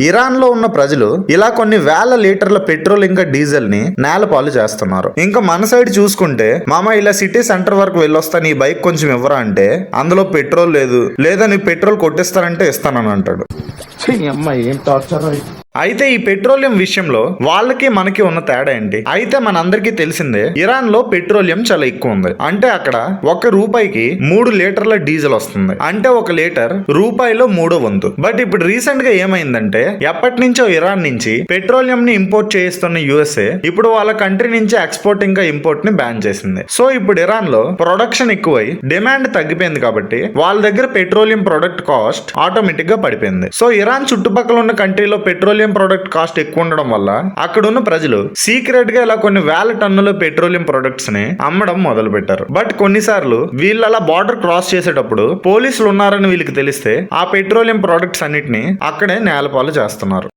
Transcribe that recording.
Iran లో ఉన్న ప్రజలు ఇలా కొన్ని వేల లీటర్ల పెట్రోల్ ఇంకా డీజిల్ ని నేలపాలు చేస్తున్నారు. ఇంకా మన సైడ్ చూసుకుంటే మామ ఇలా సిటీ సెంటర్ వరకు వెళ్ళొస్తా నీ బైక్ కొంచెం ఇవ్వరా అంటే అందులో పెట్రోల్ లేదు, లేదా నీ పెట్రోల్ కొట్టిస్తానంటే ఇస్తానని అంటాడు. అయితే ఈ పెట్రోలియం విషయంలో వాళ్ళకి మనకి ఉన్న తేడా ఏంటి? అయితే మనందరికీ తెలిసిందే ఇరాన్ లో పెట్రోలియం చాలా ఎక్కువ ఉంది. అంటే అక్కడ 1 రూపాయికి 3 లీటర్ల డీజిల్ వస్తుంది. అంటే 1 లీటర్ రూపాయిలో 3వ వంతు. బట్ ఇప్పుడు రీసెంట్ గా ఏమైందంటే ఎప్పటి నుంచో ఇరాన్ నుంచి పెట్రోలియం ని ఇంపోర్ట్ చేస్తున్న యుఎస్ఏ ఇప్పుడు వాళ్ళ కంట్రీ నుంచి ఎక్స్పోర్ట్ ఇంకా ఇంపోర్ట్ ని బ్యాన్ చేసింది. సో ఇప్పుడు ఇరాన్ లో ప్రొడక్షన్ ఎక్కువై డిమాండ్ తగ్గిపోయింది కాబట్టి వాళ్ళ దగ్గర పెట్రోలియం ప్రొడక్ట్ కాస్ట్ ఆటోమేటిక్ గా పడిపోయింది. సో ఇరాన్ చుట్టుపక్కల ఉన్న కంట్రీలో పెట్రోలియం ప్రొడక్ట్ కాస్ట్ ఎక్కువ ఉండడం వల్ల అక్కడ ఉన్న ప్రజలు సీక్రెట్ గా ఇలా కొన్ని వేల టన్నుల పెట్రోలియం ప్రొడక్ట్స్ ని అమ్మడం మొదలు పెట్టారు. బట్ కొన్నిసార్లు వీళ్ళు అలా బార్డర్ క్రాస్ చేసేటప్పుడు పోలీసులు ఉన్నారని వీళ్ళకి తెలిస్తే ఆ పెట్రోలియం ప్రొడక్ట్స్ అన్నిటిని అక్కడే నేలపాలు చేస్తున్నారు.